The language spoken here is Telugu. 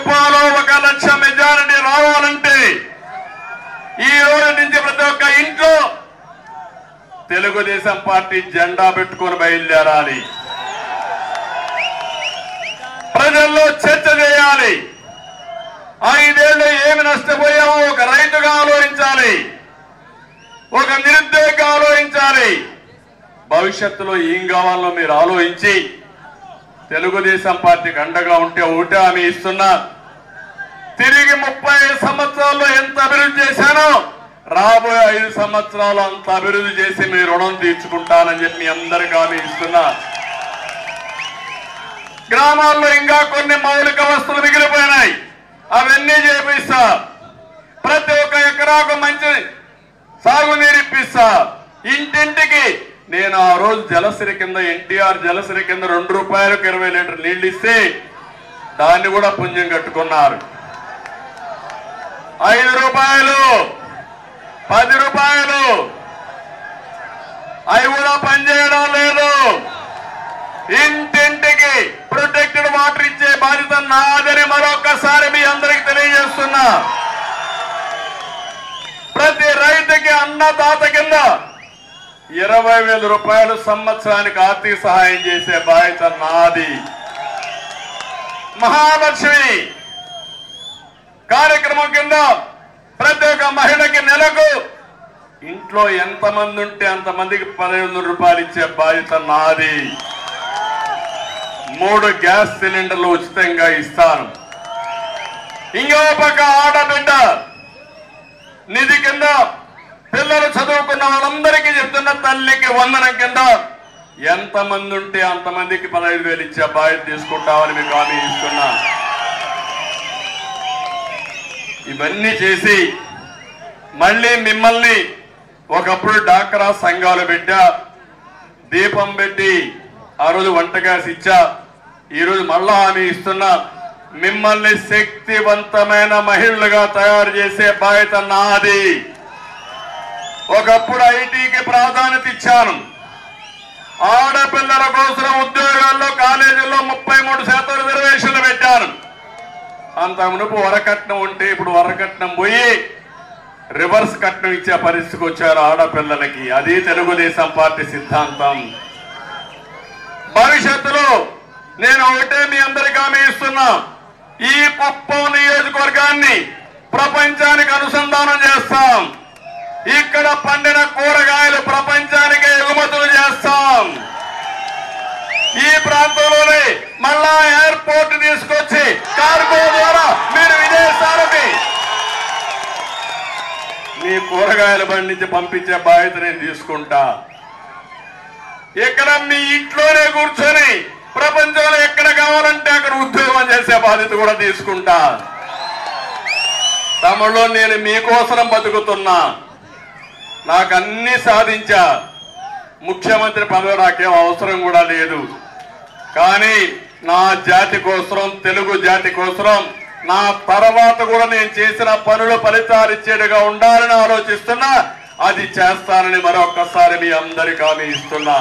కుప్పంలో 1 లక్ష మెజారిటీ రావాలంటే ఈ రోజు నుంచి ప్రతి ఒక్క ఇంట్లో తెలుగుదేశం పార్టీ జెండా పెట్టుకొని బయలుదేరాలి. ప్రజల్లో చర్చ చేయాలి. 5 ఏళ్ళు ఏమి నష్టపోయామో ఒక రైతుగా ఆలోచించాలి, ఒక నిరుద్యోగిగా ఆలోచించాలి. భవిష్యత్తులో ఏం కావాలో మీరు ఆలోచించి తెలుగుదేశం పార్టీకి అండగా ఉంటే ఒకటే హామీ ఇస్తున్నా, తిరిగి 30 సంవత్సరాల్లో ఎంత అభివృద్ధి చేశానో రాబోయే 5 సంవత్సరాలు అంత అభివృద్ధి చేసి మీ రుణం తీర్చుకుంటానని చెప్పి మీ అందరికీ హామీ ఇస్తున్నా. గ్రామాల్లో ఇంకా కొన్ని మౌలిక వస్తువులు మిగిలిపోయినాయి, అవన్నీ చేపిస్తా. ప్రతి ఒక్క ఎకరాకు మంచి సాగునీరు ఇప్పిస్తా. ఇంటింటికి నేను ఆ రోజు జలసిరి కింద ఎన్టీఆర్ జలసిరి కింద 2 రూపాయలకు 20 లీటర్ నీళ్లు ఇస్తే దాన్ని కూడా పుణ్యం కట్టుకున్నారు. 5 రూపాయలు 10 రూపాయలు అవి కూడా పనిచేయడం లేదు. ఇంటింటికి ప్రొటెక్టెడ్ వాటర్ ఇచ్చే బాధ్యత నాదని మరొకసారి మీ అందరికి తెలియజేస్తున్నా. ప్రతి రైతుకి అన్నదాత కింద 20,000 రూపాయలు సంవత్సరానికి ఆర్థిక సహాయం చేసే బాధ్యత నాది. మహాలక్ష్మి కార్యక్రమం కింద ప్రతి ఒక్క మహిళకి నెలకు ఇంట్లో ఎంతమంది ఉంటే అంతమందికి 1,500 రూపాయలు ఇచ్చే బాధ్యత నాది. 3 గ్యాస్ సిలిండర్లు ఉచితంగా ఇస్తాను. ఇంకో పక్క ఆడబిడ్డ నిధి కింద పిల్లలు చదువుకున్న వాళ్ళందరికీ చెప్తున్న తల్లికి వందనం కింద ఎంతమంది ఉంటే అంతమందికి 15,000 ఇచ్చే బాధ్యత తీసుకుంటామని మీకు హామీ ఇస్తున్నా. ఇవన్నీ చేసి మళ్ళీ మిమ్మల్ని ఒకప్పుడు డాక్రా సంఘాలు పెట్టా, దీపం పెట్టి ఆ రోజు వంట గ్యాస్ ఇచ్చా. ఈరోజు మళ్ళా హామీ ఇస్తున్నా, మిమ్మల్ని శక్తివంతమైన మహిళలుగా తయారు చేసే బాధ్యత నాది. ఒకప్పుడు ఐటీకి ప్రాధాన్యత ఇచ్చాను. ఆడపిల్లల కోసం ఉద్యోగాల్లో కాలేజీల్లో 33% రిజర్వేషన్లు పెట్టాను. అంత మునుపు వరకట్నం ఉంటే ఇప్పుడు వరకట్నం పోయి రివర్స్ కట్నం ఇచ్చే పరిస్థితికి వచ్చారు ఆడపిల్లలకి. అది తెలుగుదేశం పార్టీ సిద్ధాంతం. భవిష్యత్తులో నేను ఒకటే మీ అందరికీ హామీ ఇస్తున్నా, ఈ కుప్పం నియోజకవర్గాన్ని ప్రపంచానికి అనుసంధానం చేస్తాం. ఇక్కడ పండిన కూరగాయలు ప్రపంచానికి ఎగుమతులు చేస్తాం. ఈ ప్రాంతంలోనే మళ్ళా ఎయిర్పోర్ట్ తీసుకొచ్చి కార్గో ద్వారా మీరు విదేశాలకి మీ కూరగాయలు పండించి పంపించే బాధ్యత నేను తీసుకుంటా. ఇక్కడ మీ ఇంట్లోనే కూర్చొని ప్రపంచంలో ఎక్కడ కావాలంటే అక్కడ ఉద్యోగం చేసే బాధ్యత కూడా తీసుకుంటా. తమలో నేను మీకోసం బతుకుతున్నా. నాకు అన్ని సాధించా. ముఖ్యమంత్రి పదవి నాకేం అవసరం కూడా లేదు. కానీ నా జాతి కోసం, తెలుగు జాతి కోసం నా తర్వాత కూడా నేను చేసిన పనులు ఫలితాలు ఇచ్చేట్టుగా ఉండాలని ఆలోచిస్తున్నా. అది చేస్తానని మరొక్కసారి మీ అందరికీ హామీ ఇస్తున్నా.